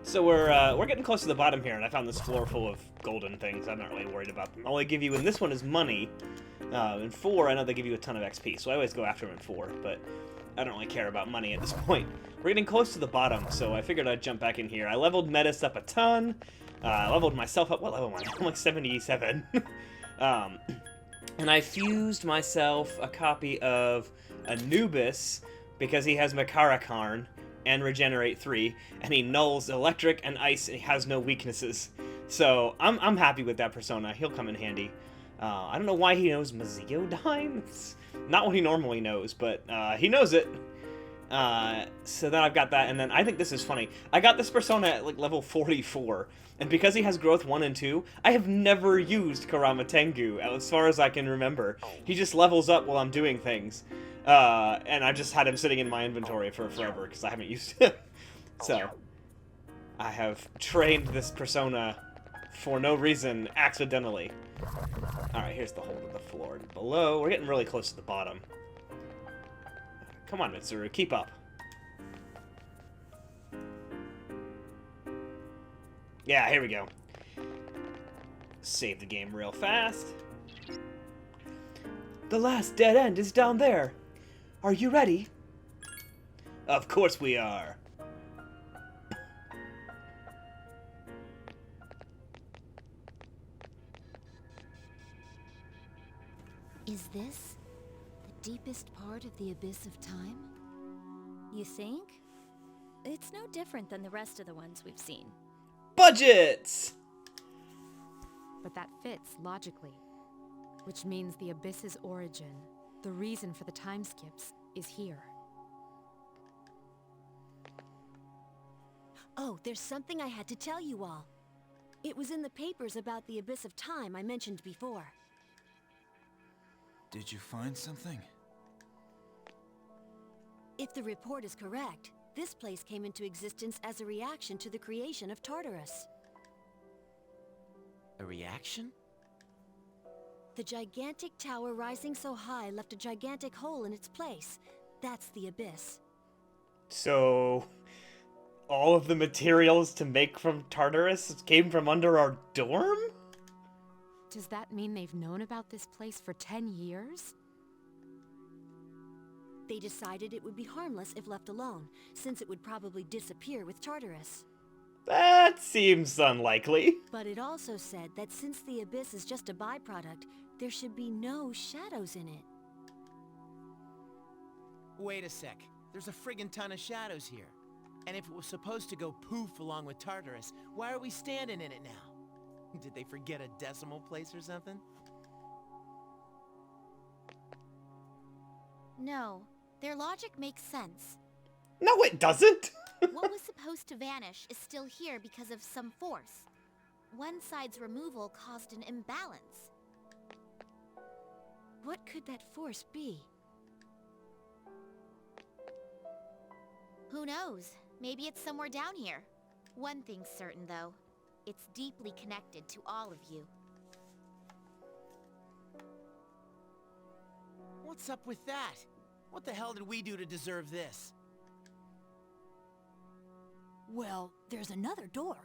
So we're getting close to the bottom here, and I found this floor full of golden things. I'm not really worried about them. All they give you in this one is money. In 4, I know they give you a ton of XP, so I always go after them in 4, but I don't really care about money at this point. We're getting close to the bottom, so I figured I'd jump back in here. I leveled Metis up a ton. I leveled myself up. What level am I? I'm like 77. And I fused myself a copy of Anubis because he has Makarakarn and Regenerate 3, and he nulls electric and ice, and he has no weaknesses. So I'm happy with that persona. He'll come in handy. I don't know why he knows Mazio-Dime. It's not what he normally knows, but he knows it. So then I've got that, and then I think this is funny. I got this persona at like level 44, and because he has growth 1 and 2, I have never used Karama Tengu, as far as I can remember. He just levels up while I'm doing things. And I've just had him sitting in my inventory for forever, because I haven't used him. So, I have trained this persona for no reason, accidentally. Alright, here's the hole to the floor below. We're getting really close to the bottom. Come on, Mitsuru, keep up. Yeah, here we go. Save the game real fast. The last dead end is down there. Are you ready? Of course we are. Is this the deepest part of the abyss of time? You think? It's no different than the rest of the ones we've seen. Budgets! But that fits logically, which means the abyss's origin, the reason for the time skips, is here. Oh, there's something I had to tell you all. It was in the papers about the abyss of time I mentioned before. Did you find something? If the report is correct, this place came into existence as a reaction to the creation of Tartarus. A reaction? The gigantic tower rising so high left a gigantic hole in its place. That's the abyss. So, all of the materials to make from Tartarus came from under our dorm? Does that mean they've known about this place for 10 years? They decided it would be harmless if left alone, since it would probably disappear with Tartarus. That seems unlikely. But it also said that since the abyss is just a byproduct, there should be no shadows in it. Wait a sec. There's a friggin' ton of shadows here. And if it was supposed to go poof along with Tartarus, why are we standing in it now? Did they forget a decimal place or something? No, their logic makes sense. No, it doesn't. What was supposed to vanish is still here because of some force. One side's removal caused an imbalance. What could that force be? Who knows? Maybe it's somewhere down here. One thing's certain, though. It's deeply connected to all of you. What's up with that? What the hell did we do to deserve this? Well, there's another door.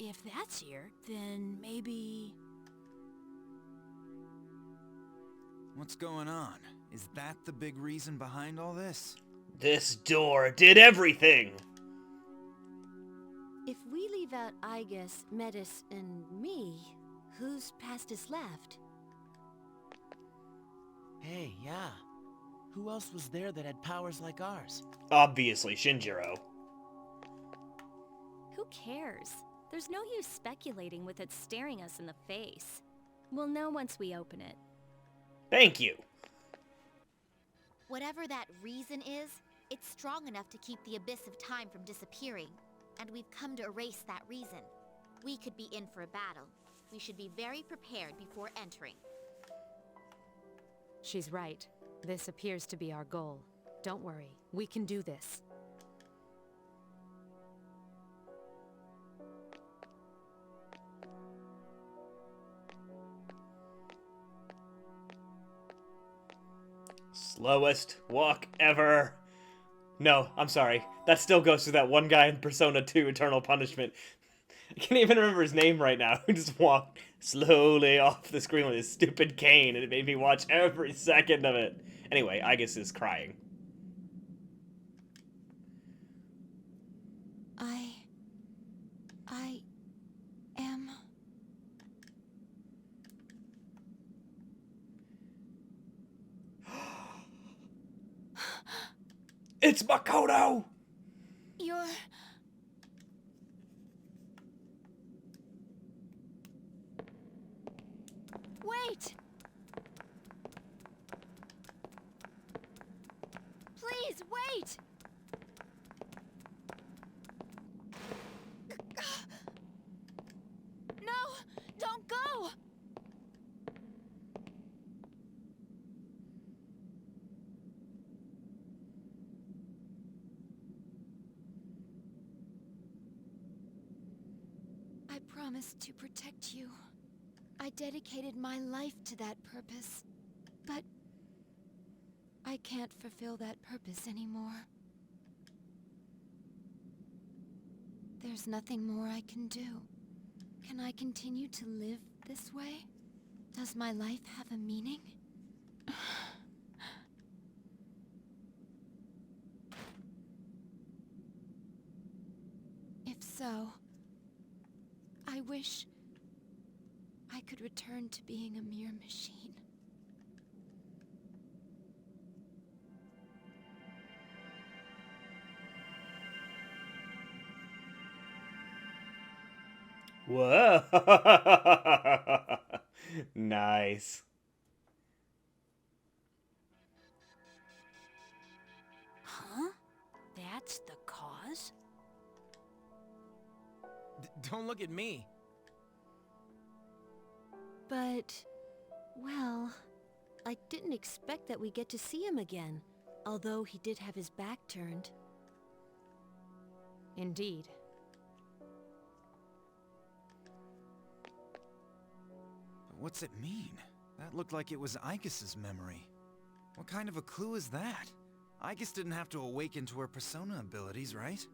If that's here, then maybe... What's going on? Is that the big reason behind all this? This door did everything. If we leave out Igus, Metis, and me, whose past is left? Hey, yeah. Who else was there that had powers like ours? Obviously, Shinjiro. Who cares? There's no use speculating with it staring us in the face. We'll know once we open it. Thank you. Whatever that reason is, it's strong enough to keep the abyss of time from disappearing. And we've come to erase that reason. We could be in for a battle. We should be very prepared before entering. She's right. This appears to be our goal. Don't worry, we can do this. Slowest walk ever. No, I'm sorry. That still goes to that one guy in Persona 2 Eternal Punishment. I can't even remember his name right now. Who just walked slowly off the screen with his stupid cane, and it made me watch every second of it. Anyway, Aigis is crying. I am... It's Makoto! You're... Wait! Please, wait! No! Don't go! I promised to protect you. I dedicated my life to that purpose. But I can't fulfill that purpose anymore. There's nothing more I can do. Can I continue to live this way? Does my life have a meaning? If so, I wish I could return to being a mere machine. Whoa. Nice. Huh? That's the cause? Don't look at me. But, well, I didn't expect that we'd get to see him again, although he did have his back turned. Indeed. What's it mean? That looked like it was Aigis' memory. What kind of a clue is that? Aigis didn't have to awaken to her persona abilities, right?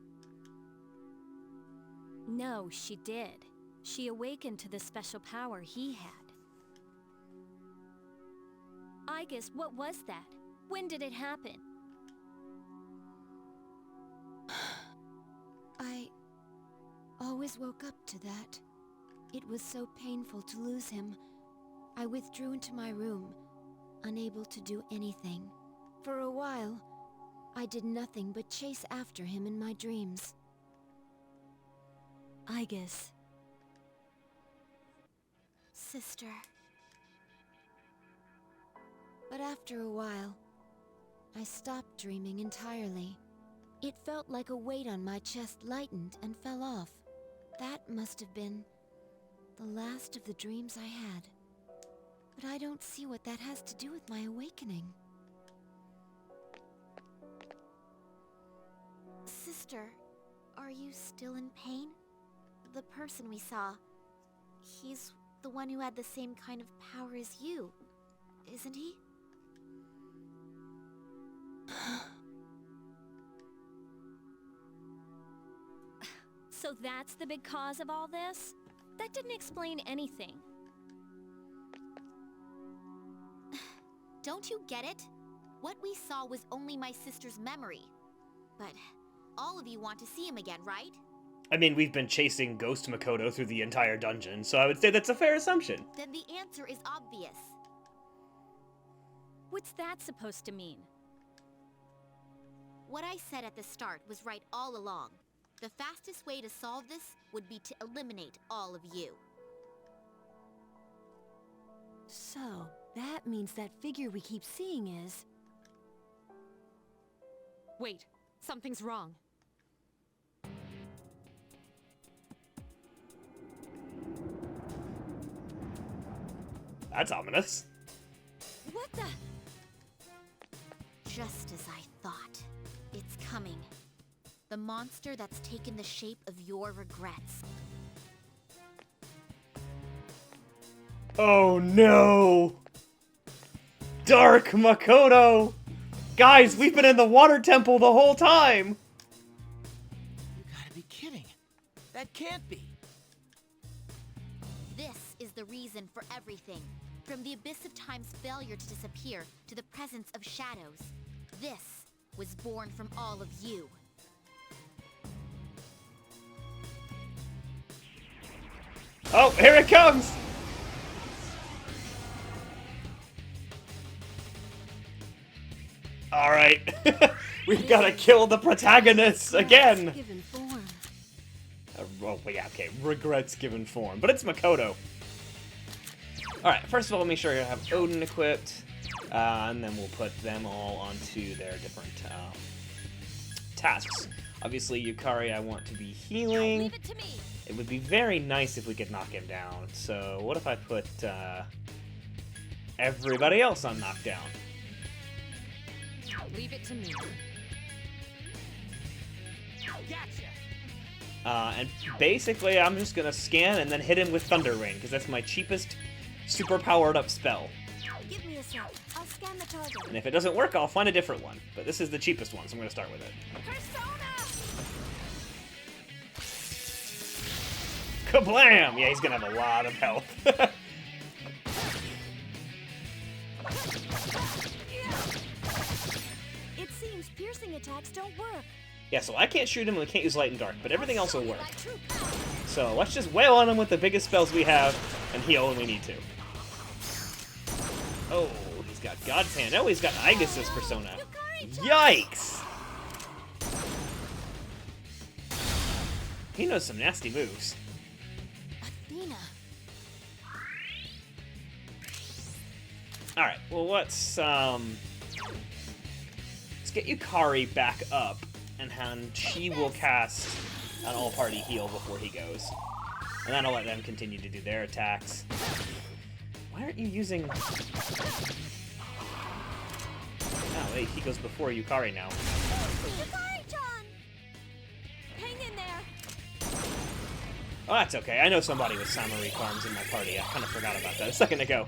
No, she did. She awakened to the special power he had. Aigis, what was that? When did it happen? I always woke up to that. It was so painful to lose him. I withdrew into my room, unable to do anything. For a while, I did nothing but chase after him in my dreams. Aigis. Sister. But after a while, I stopped dreaming entirely. It felt like a weight on my chest lightened and fell off. That must have been the last of the dreams I had. But I don't see what that has to do with my awakening. Sister, are you still in pain? The person we saw, he's the one who had the same kind of power as you, isn't he? So that's the big cause of all this? That didn't explain anything. Don't you get it? What we saw was only my sister's memory. But all of you want to see him again, right? I mean, we've been chasing Ghost Makoto through the entire dungeon, so I would say that's a fair assumption. Then the answer is obvious. What's that supposed to mean? What I said at the start was right all along. The fastest way to solve this would be to eliminate all of you. So, that means that figure we keep seeing is... Wait, something's wrong. That's ominous. What the... Just as I thought. It's coming. The monster that's taken the shape of your regrets. Oh no! Dark Makoto! Guys, we've been in the water temple the whole time! You gotta be kidding. That can't be. This is the reason for everything. From the Abyss of Time's failure to disappear to the presence of shadows. This was born from all of you. Oh, here it comes! Alright. We've gotta kill the protagonists again! Given form. Oh, yeah, okay. Regrets given form. But it's Makoto. Alright, first of all, make sure you have Odin equipped. And then we'll put them all onto their different tasks. Obviously, Yukari, I want to be healing. Leave it to me. It would be very nice if we could knock him down. So what if I put everybody else on knockdown? Leave it to me. Gotcha. And basically, I'm just gonna scan and then hit him with Thunder Rain, because that's my cheapest super powered up spell. Give me a sec. I'll scan the target. And if it doesn't work, I'll find a different one. But this is the cheapest one, so I'm gonna start with it. Persona! Kablam! Yeah, he's gonna have a lot of health. It seems piercing attacks don't work. Yeah, so I can't shoot him and we can't use light and dark, but everything else will work. My true power. So let's just wail on him with the biggest spells we have and heal when we need to. Oh, he's got God's Hand. Oh, he's got Aegis' persona. Yikes! He knows some nasty moves. Athena. Alright, well let's get Yukari back up, and she will cast an all-party heal before he goes. And then I'll let them continue to do their attacks. Why aren't you using... Oh, wait, he goes before Yukari now. Yukari-chan! Hang in there. Oh, that's okay. I know somebody with Samurai farms in my party. I kind of forgot about that a second ago.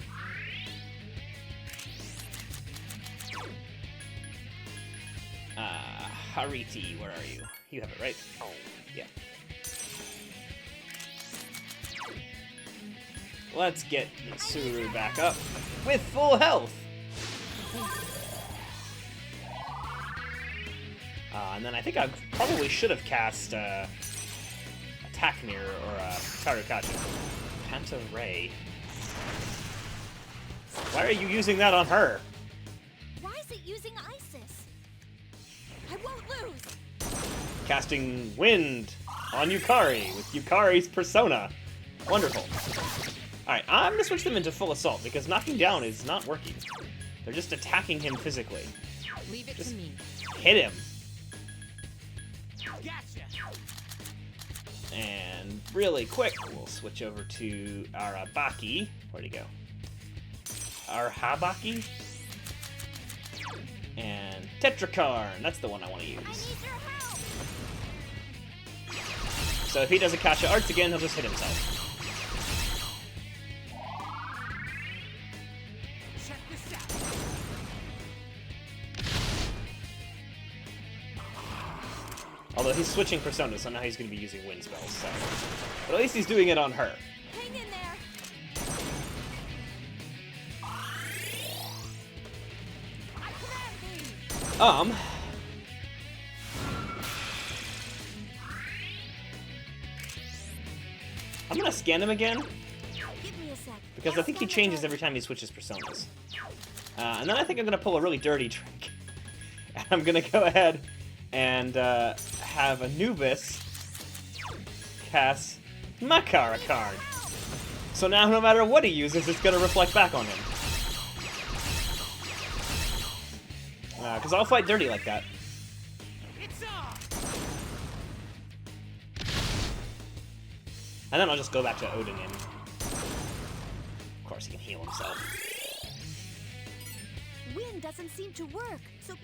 Hariti, where are you? You have it, right? Oh, yeah. Let's get Mitsuru back up with full health! And then I think I probably should have cast Attack Mirror or Tarukaja. Panta Ray. Why are you using that on her? Why is it using Isis? I won't lose. Casting Wind on Yukari with Yukari's persona. Wonderful. Alright, I'm gonna switch them into full assault because knocking down is not working. They're just attacking him physically. Leave it Just to me. hit him. Gotcha. And really quick, we'll switch over to Arabaki. Where'd he go? Arhabaki? And Tetrakarn. That's the one I want to use. I need your help. So if he does Akasha Arts again, he'll just hit himself. Check this out. Although he's switching personas, so now he's going to be using wind spells. So. But at least he's doing it on her. Hang in there. I command thee. I'm going to scan him again, Give me a sec. because I think he changes every time he switches personas. And then I think I'm going to pull a really dirty trick. I'm going to go ahead and have Anubis cast Makara card. So now no matter what he uses, it's going to reflect back on him. Because I'll fight dirty like that. It's on. And then I'll just go back to Odin and... Of course, he can heal himself. Wind doesn't seem to work, so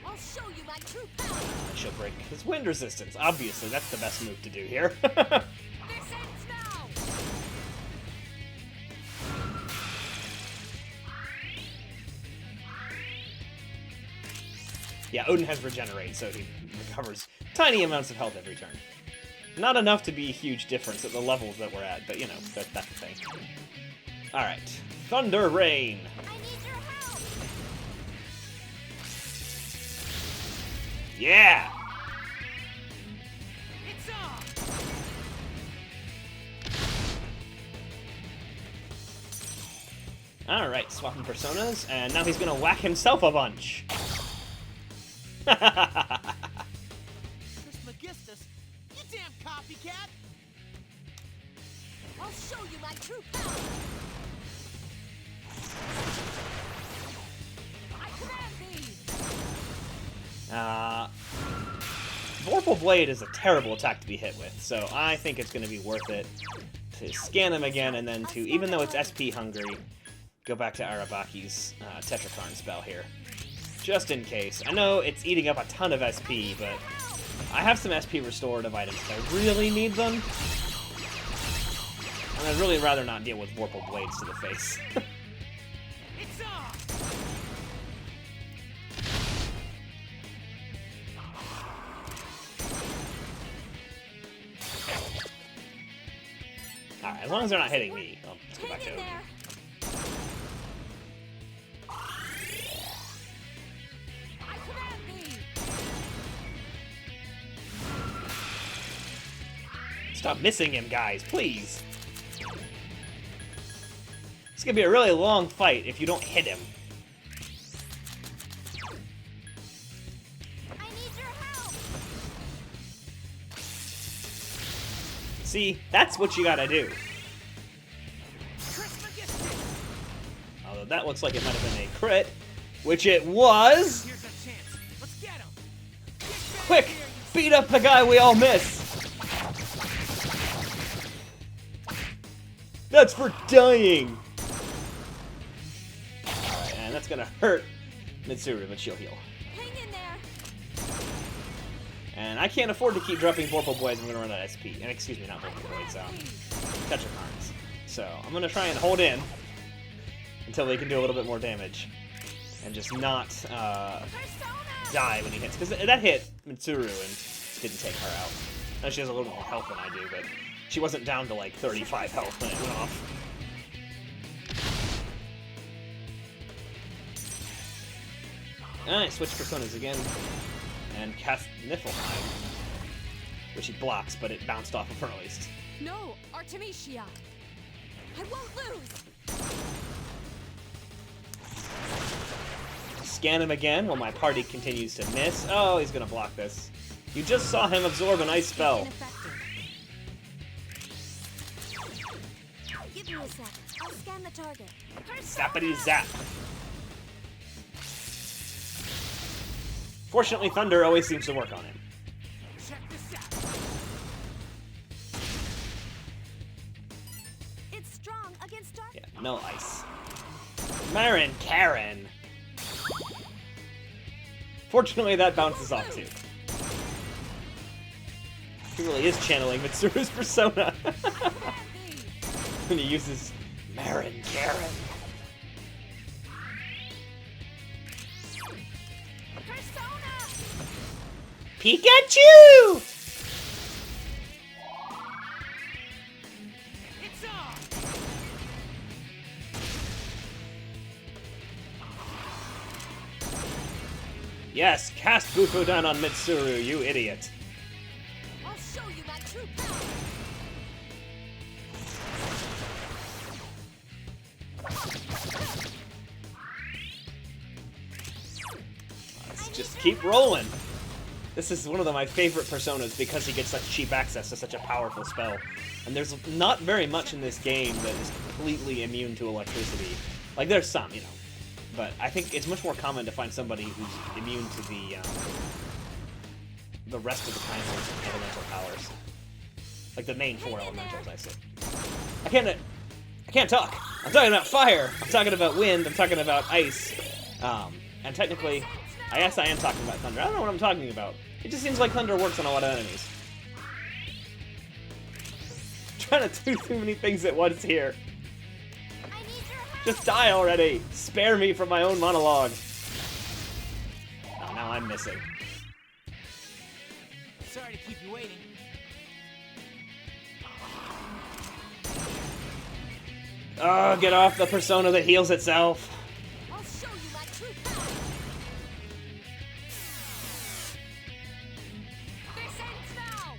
I'll show you my true power. She'll break his wind resistance. Obviously, that's the best move to do here. This ends now. Yeah, Odin has regenerate, so he recovers tiny amounts of health every turn. Not enough to be a huge difference at the levels that we're at, but you know, that's the thing. Alright. Thunder Rain! I need your help! Yeah! It's on! Alright, swapping personas, and now he's gonna whack himself a bunch. Trismegistus, you damn copycat! I'll show you my true power! I command thee! Vorpal Blade is a terrible attack to be hit with, so I think it's gonna be worth it to scan him again, and then to, even though it's SP hungry, go back to Arabaki's Tetrakarn spell here. Just in case. I know it's eating up a ton of SP, but I have some SP restorative items if I really need them. And I'd really rather not deal with Vorpal Blades to the face. It's on! Alright, as long as they're not hitting me. Oh, let's go back to Hang in Odin. there! I command thee! Stop missing him, guys, please! It's gonna be a really long fight if you don't hit him. I need your help! See, that's what you gotta do. Although that looks like it might have been a crit, which it was! Here's a chance. Let's get him! Quick! Beat up the guy we all miss! That's for dying! Alright, and that's gonna hurt Mitsuru, but she'll heal. Hang in there! And I can't afford to keep dropping Vorpal Blades, I'm gonna run out of SP. And excuse me, not Vorpal Blades, Tetrakarns. So, I'm gonna try and hold in until they can do a little bit more damage. And just not die when he hits. Because that hit Mitsuru and didn't take her out. Now she has a little more health than I do, but she wasn't down to like 35 health when it went off. Alright, switch personas again. And cast Niflheim. Which he blocks, but it bounced off of her at least. No, Artemisia! I won't lose! Scan him again while my party continues to miss. Oh, he's gonna block this. You just saw him absorb an ice spell. Ineffective. Give me a sec. I'll scan the target. Zappity zap. Fortunately, Thunder always seems to work on him. Check this out! It's strong against dark. Yeah, no ice. Marin Karen. Fortunately, that bounces off too. He really is channeling Mitsuru's persona. When he uses Marin Karen. Persona! Pikachu! It's on! Yes, cast Bufudan on Mitsuru, you idiot. I'll show you my true power! Let's just keep rolling. This is one of my favorite personas because he gets such cheap access to such a powerful spell. And there's not very much in this game that is completely immune to electricity. Like, there's some, you know. But I think it's much more common to find somebody who's immune to the rest of the kinds of elemental powers. Like the main four elementals, I say. I can't talk! I'm talking about fire! I'm talking about wind, I'm talking about ice. And technically, I guess I am talking about thunder. I don't know what I'm talking about. It just seems like thunder works on a lot of enemies. I'm trying to do too many things at once here. I need your help! Just die already! Spare me from my own monologue! Oh, now I'm missing. Sorry to keep you waiting. Oh, get off the persona that heals itself. I'll show you my true power. This ends now.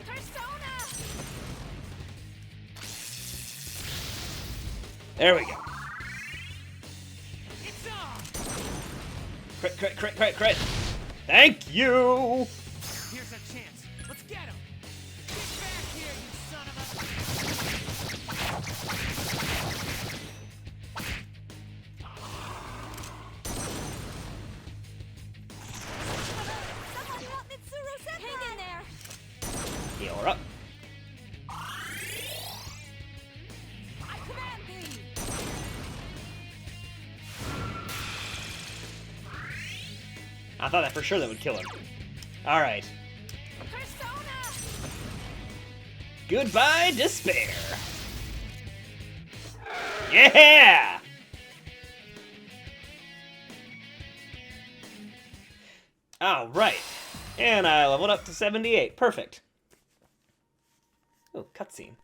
Persona. There we go. It's on! Crit, crit, crit, crit, crit. Thank you. Here's a chance. Let's get him! Get back here, you son of a... Someone help Mitsuru-senpai. Hang in there. Heal her up. I command thee. I thought that for sure that would kill him. Alright. Persona. Goodbye, despair. Yeah! Alright. And I leveled up to 78. Perfect. Oh, cutscene.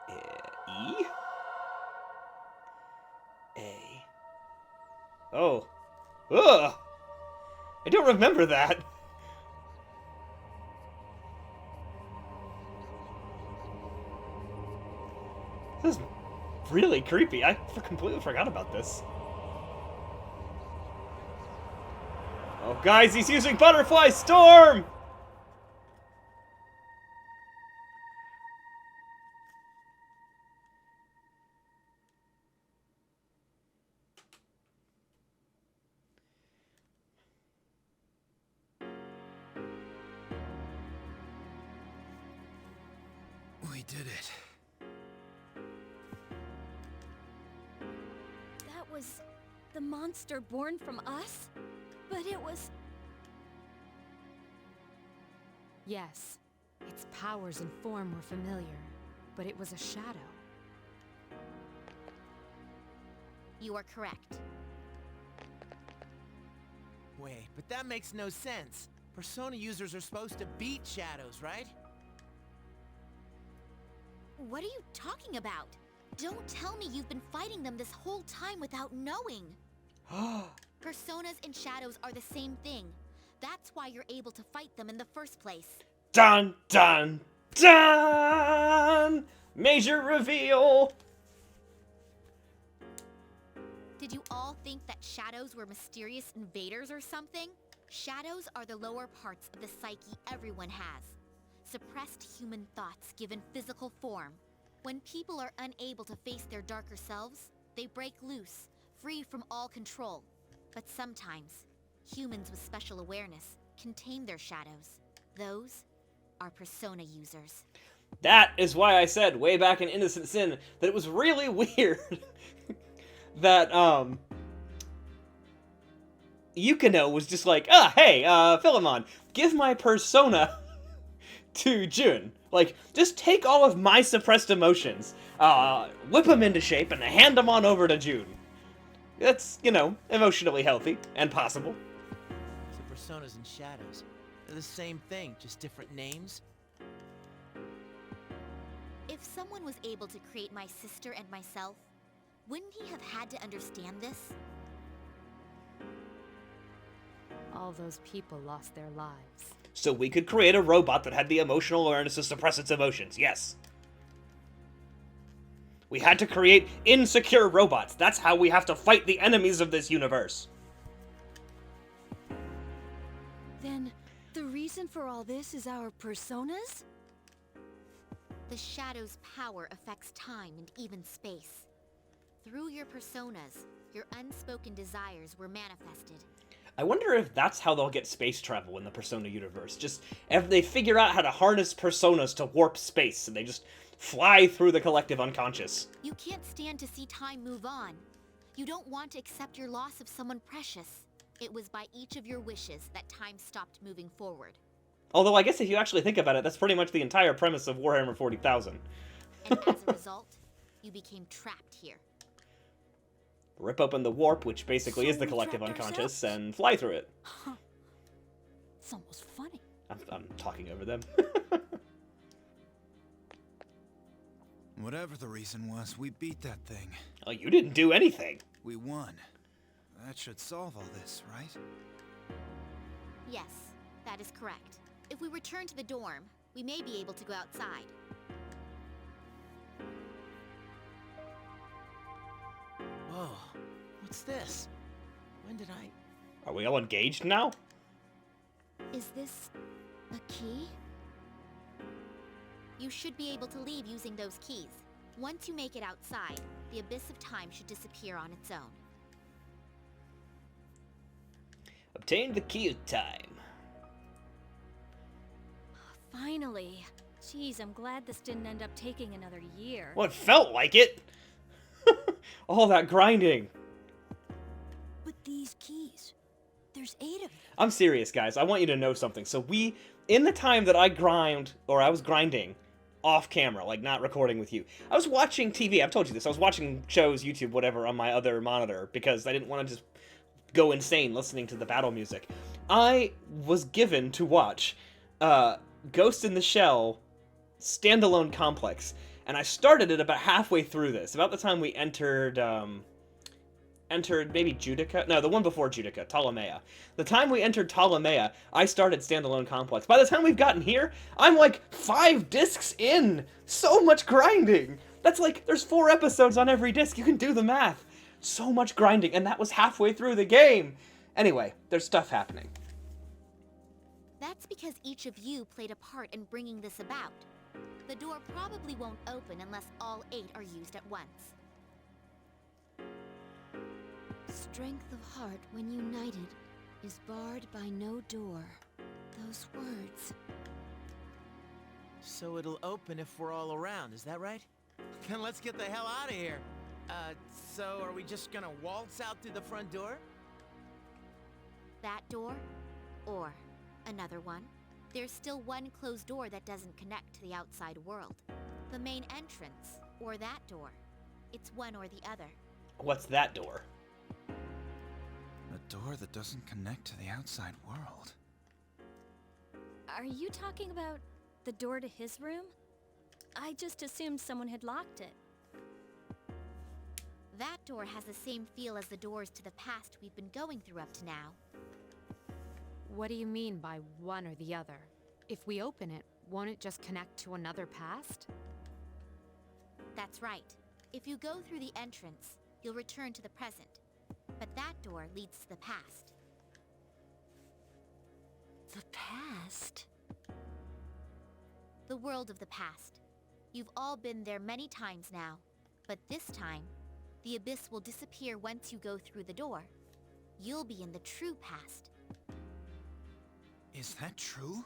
E? A. Oh. Ugh! I don't remember that. This is really creepy. I completely forgot about this. Oh, guys, he's using Butterfly Storm! We did it. That was the monster born from us? But it was... Yes, its powers and form were familiar, but it was a shadow. You are correct. Wait, but that makes no sense. Persona users are supposed to beat shadows, right? What are you talking about? Don't tell me you've been fighting them this whole time without knowing. Personas and shadows are the same thing. That's why you're able to fight them in the first place. Dun, dun, dun! Major reveal! Did you all think that shadows were mysterious invaders or something? Shadows are the lower parts of the psyche everyone has. Suppressed human thoughts given physical form. When people are unable to face their darker selves, they break loose, free from all control. But sometimes, humans with special awareness can tame their shadows. Those are persona users. That is why I said way back in Innocent Sin that it was really weird that, Yukino was just like, hey, Philemon, give my persona to Jun. Like, just take all of my suppressed emotions, whip them into shape, and hand them on over to Jun. That's, you know, emotionally healthy and possible. So personas and shadows, they're the same thing, just different names? If someone was able to create my sister and myself, wouldn't he have had to understand this? All those people lost their lives. So we could create a robot that had the emotional awareness to suppress its emotions, yes. We had to create insecure robots. That's how we have to fight the enemies of this universe. Then, the reason for all this is our personas? The shadow's power affects time and even space. Through your personas, your unspoken desires were manifested. I wonder if that's how they'll get space travel in the Persona universe. Just, if they figure out how to harness personas to warp space, and they just fly through the collective unconscious. You can't stand to see time move on. You don't want to accept your loss of someone precious. It was by each of your wishes that time stopped moving forward. Although I guess if you actually think about it, that's pretty much the entire premise of Warhammer 40,000. And as a result, you became trapped here. Rip open the warp, which basically So is the we collective trapped unconscious, ourselves? and fly through it. It's almost funny. I'm talking over them. Whatever the reason was, we beat that thing. Oh, you didn't do anything. We won. That should solve all this, right? Yes, that is correct. If we return to the dorm, we may be able to go outside. Whoa, what's this? When did I... Are we all engaged now? Is this a key? You should be able to leave using those keys. Once you make it outside, the abyss of time should disappear on its own. Obtain the key of time. Finally. Jeez, I'm glad this didn't end up taking another year. Well, it felt like it. All that grinding. But these keys, there's 8 of them. I'm serious, guys. I want you to know something. So in the time that I was grinding off camera, like not recording with you, I was watching TV. I've told you this. I was watching shows, YouTube, whatever, on my other monitor because I didn't want to just go insane listening to the battle music. I was given to watch Ghost in the Shell standalone complex, and I started it about halfway through this, about the time we entered maybe Judica? No, the one before Judica, Ptolemea. The time we entered Ptolemea, I started standalone complex. By the time we've gotten here, I'm like 5 discs in! So much grinding! That's like, there's 4 episodes on every disc, you can do the math. So much grinding, and that was halfway through the game! Anyway, there's stuff happening. That's because each of you played a part in bringing this about. The door probably won't open unless all 8 are used at once. Strength of heart when united is barred by no door. Those words. So it'll open if we're all around, is that right? Then let's get the hell out of here. So are we just gonna waltz out through the front door? That door, or another one. There's still one closed door that doesn't connect to the outside world. The main entrance, or that door. It's one or the other. What's that door? A door that doesn't connect to the outside world. Are you talking about the door to his room? I just assumed someone had locked it. That door has the same feel as the doors to the past we've been going through up to now. What do you mean by one or the other? If we open it, won't it just connect to another past? That's right. If you go through the entrance, you'll return to the present. But that door leads to the past. The past? The world of the past. You've all been there many times now. But this time, the abyss will disappear once you go through the door. You'll be in the true past. Is that true?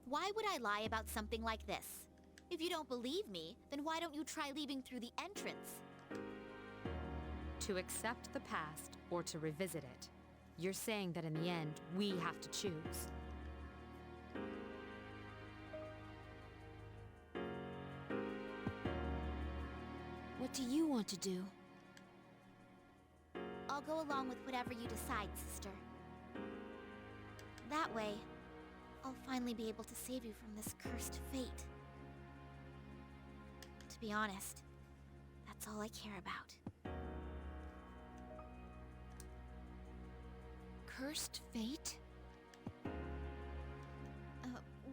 Why would I lie about something like this? If you don't believe me, then why don't you try leaving through the entrance? To accept the past or to revisit it. You're saying that in the end, we have to choose. What do you want to do? I'll go along with whatever you decide, sister. That way, I'll finally be able to save you from this cursed fate. To be honest, that's all I care about. Cursed fate?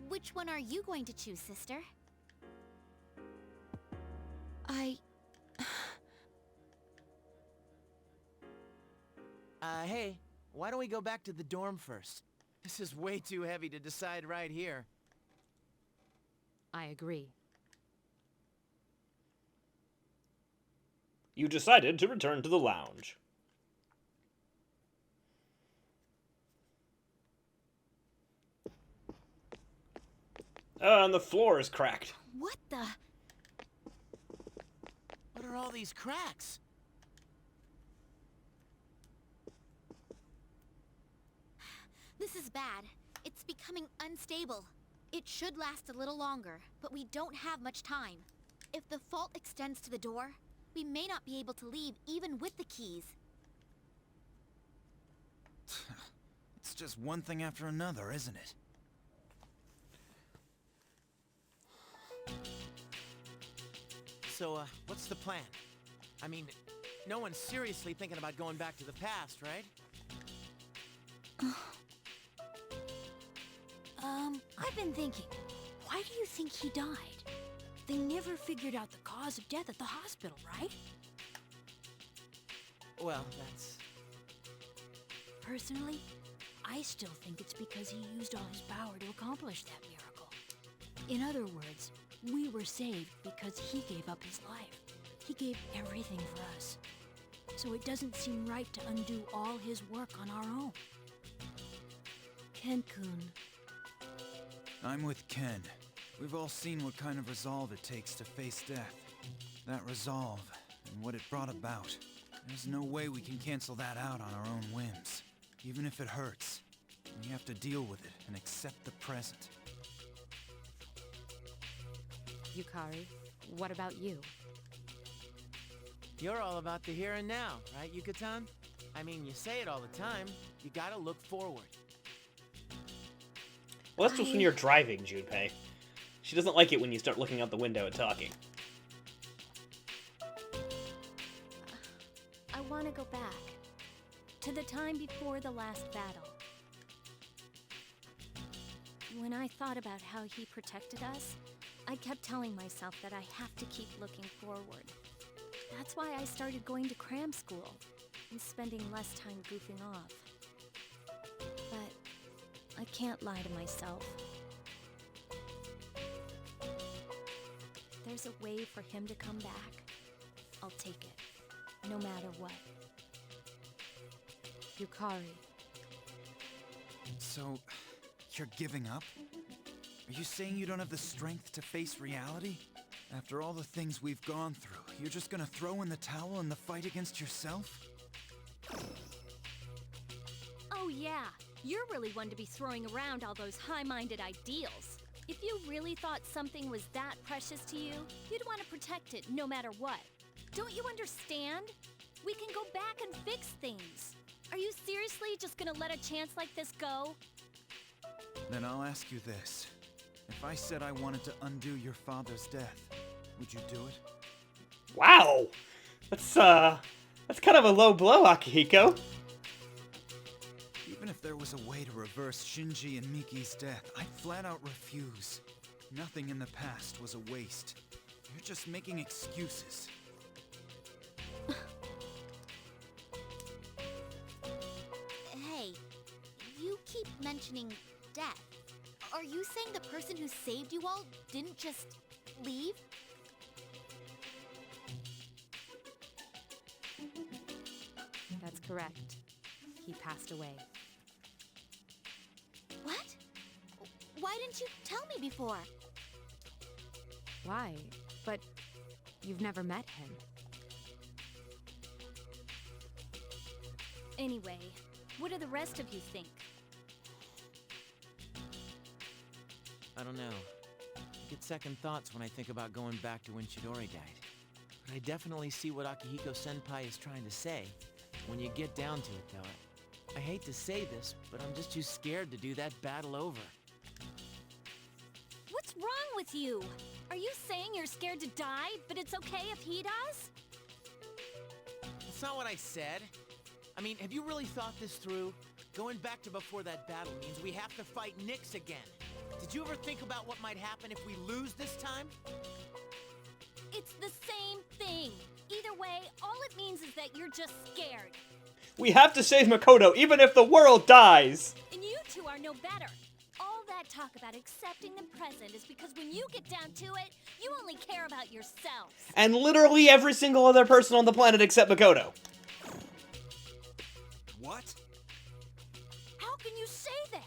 Which one are you going to choose, sister? Hey, why don't we go back to the dorm first? This is way too heavy to decide right here. I agree. You decided to return to the lounge. And the floor is cracked. What the? What are all these cracks? This is bad. It's becoming unstable. It should last a little longer, but we don't have much time. If the fault extends to the door, we may not be able to leave even with the keys. It's just one thing after another, isn't it? So, what's the plan? I mean, no one's seriously thinking about going back to the past, right? I've been thinking, why do you think he died? They never figured out the cause of death at the hospital, right? Well, that's... Personally, I still think it's because he used all his power to accomplish that miracle. In other words, we were saved because he gave up his life. He gave everything for us. So it doesn't seem right to undo all his work on our own. Ken-kun. I'm with Ken. We've all seen what kind of resolve it takes to face death. That resolve, and what it brought about. There's no way we can cancel that out on our own whims. Even if it hurts, we have to deal with it and accept the present. Yukari, what about you? You're all about the here and now, right, Yucatan? I mean, you say it all the time. You gotta look forward. Well, that's just when you're driving, Junpei. She doesn't like it when you start looking out the window and talking. I want to go back to the time before the last battle. When I thought about how he protected us, I kept telling myself that I have to keep looking forward. That's why I started going to cram school and spending less time goofing off. But I can't lie to myself. There's a way for him to come back. I'll take it, no matter what. Yukari, So, you're giving up? Are you saying you don't have the strength to face reality? After all the things we've gone through, you're just gonna throw in the towel in the fight against yourself? Oh yeah, you're really one to be throwing around all those high-minded ideals. If you really thought something was that precious to you, you'd want to protect it no matter what. Don't you understand? We can go back and fix things. Are you seriously just gonna let a chance like this go? Then I'll ask you this. If I said I wanted to undo your father's death, would you do it? Wow! That's kind of a low blow, Akihiko. Even if there was a way to reverse Shinji and Miki's death, I'd flat out refuse. Nothing in the past was a waste. You're just making excuses. Hey, you keep mentioning death. Are you saying the person who saved you all didn't just leave? that's correct. He passed away. What? Why didn't you tell me before? Why? But you've never met him. Anyway, what do the rest of you think? I don't know. I get second thoughts when I think about going back to when Chidori died. But I definitely see what Akihiko-senpai is trying to say. When you get down to it, though, I hate to say this, but I'm just too scared to do that battle over. What's wrong with you? Are you saying you're scared to die, but it's okay if he does? That's not what I said. I mean, have you really thought this through? Going back to before that battle means we have to fight Nyx again. Did you ever think about what might happen if we lose this time? It's the same thing. Either way, all it means is that you're just scared. We have to save Makoto, even if the world dies! And you two are no better. All that talk about accepting the present is because when you get down to it, you only care about yourselves. And literally every single other person on the planet except Makoto. What? How can you say that?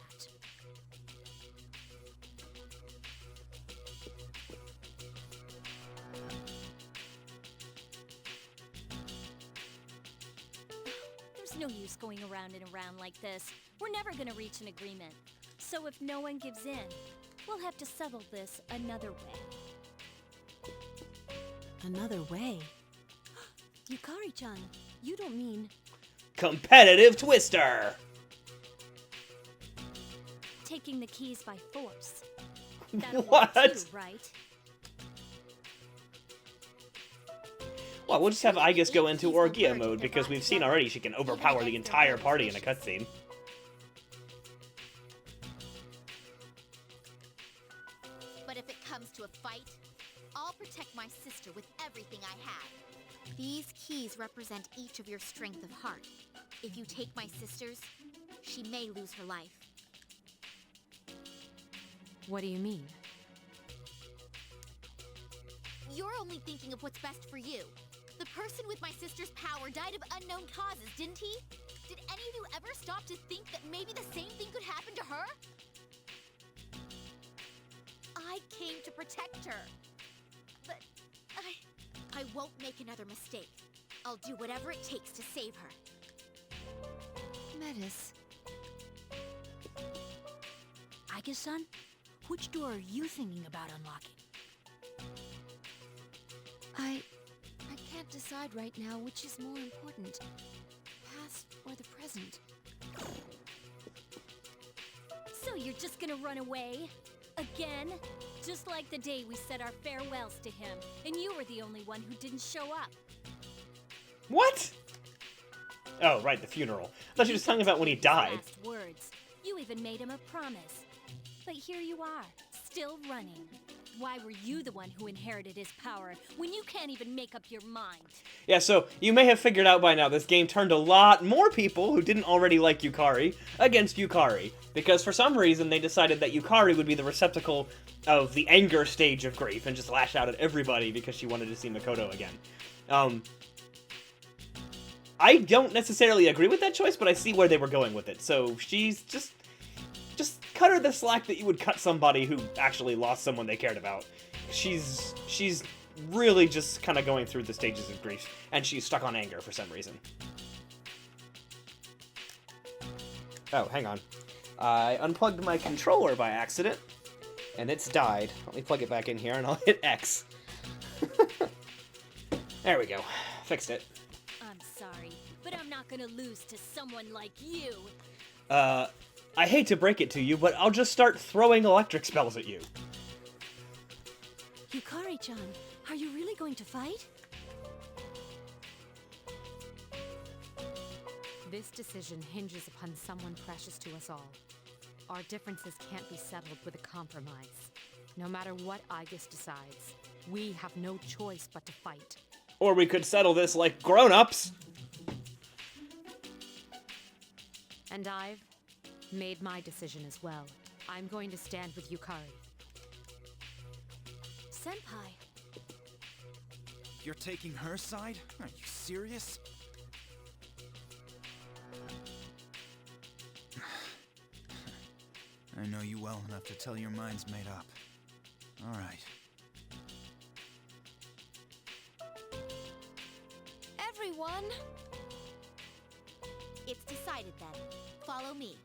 There's no use going around and around like this. we're never gonna reach an agreement. So if no one gives in, we'll have to settle this another way. Another way? Yukari-chan, you don't mean... Competitive Twister! Taking the keys by force. That'll What? work too, right? Well, we'll just have Aigis go into Orgia mode, because we've seen already she can overpower the entire party in a cutscene. But if it comes to a fight, I'll protect my sister with everything I have. These keys represent each of your strength of heart. If you take my sister's, she may lose her life. What do you mean? You're only thinking of what's best for you. The person with my sister's power died of unknown causes, didn't he? Did any of you ever stop to think that maybe the same thing could happen to her? I came to protect her. But I won't make another mistake. I'll do whatever it takes to save her. Metis, Aigis-san, which door are you thinking about unlocking? I can't decide right now which is more important, past or the present. So you're just gonna run away? Again? Just like the day we said our farewells to him, and you were the only one who didn't show up. What? Oh, right, the funeral. I thought you were just talking about when he died. Last words. You even made him a promise. But here you are, still running. Why were you the one who inherited his power when you can't even make up your mind? Yeah, so you may have figured out by now this game turned a lot more people who didn't already like Yukari against Yukari, because for some reason they decided that Yukari would be the receptacle of the anger stage of grief and just lash out at everybody because she wanted to see Makoto again. I don't necessarily agree with that choice, but I see where they were going with it. So she's just cut her the slack that you would cut somebody who actually lost someone they cared about. She's really just kind of going through the stages of grief, and she's stuck on anger for some reason. Oh, hang on. I unplugged my controller by accident, and it's died. Let me plug it back in here, and I'll hit X. There we go. Fixed it. I'm sorry, but I'm not gonna lose to someone like you. I hate to break it to you, but I'll just start throwing electric spells at you. Yukari-chan, are you really going to fight? This decision hinges upon someone precious to us all. Our differences can't be settled with a compromise. No matter what Aigis decides, we have no choice but to fight. Or we could settle this like grown-ups. And I've made my decision as well. I'm going to stand with Yukari. Senpai. You're taking her side? Are you serious? I know you well enough to tell your mind's made up. All right. Everyone! It's decided then. Follow me.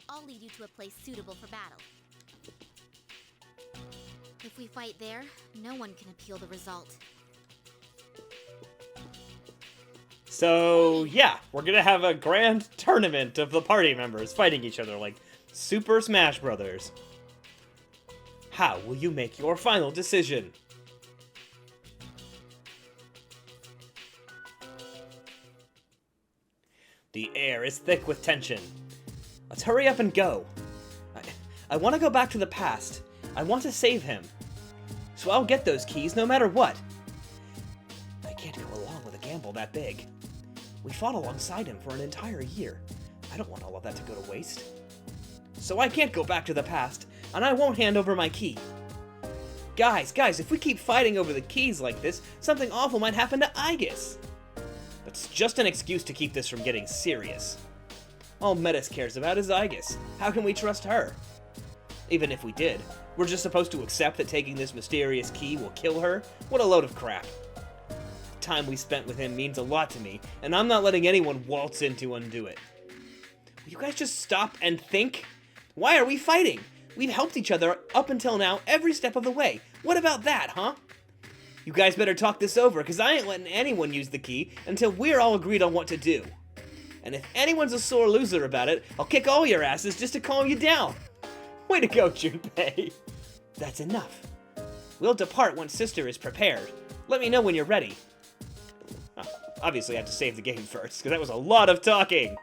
I'll lead you to a place suitable for battle. If we fight there, no one can appeal the result. So, yeah, we're gonna have a grand tournament of the party members fighting each other like Super Smash Brothers. How will you make your final decision? The air is thick with tension. Let's hurry up and go. I want to go back to the past. I want to save him. So I'll get those keys no matter what. I can't go along with a gamble that big. We fought alongside him for an entire year. I don't want all of that to go to waste. So I can't go back to the past, and I won't hand over my key. Guys, if we keep fighting over the keys like this, something awful might happen to Aigis. That's just an excuse to keep this from getting serious. All Metis cares about is Aigis. How can we trust her? Even if we did, we're just supposed to accept that taking this mysterious key will kill her? What a load of crap. The time we spent with him means a lot to me, and I'm not letting anyone waltz in to undo it. You guys just stop and think? Why are we fighting? We've helped each other up until now every step of the way. What about that, huh? You guys better talk this over, because I ain't letting anyone use the key until we're all agreed on what to do. And if anyone's a sore loser about it, I'll kick all your asses just to calm you down. Way to go, Junpei. That's enough. We'll depart once Sister is prepared. Let me know when you're ready. Obviously, I have to save the game first, because that was a lot of talking.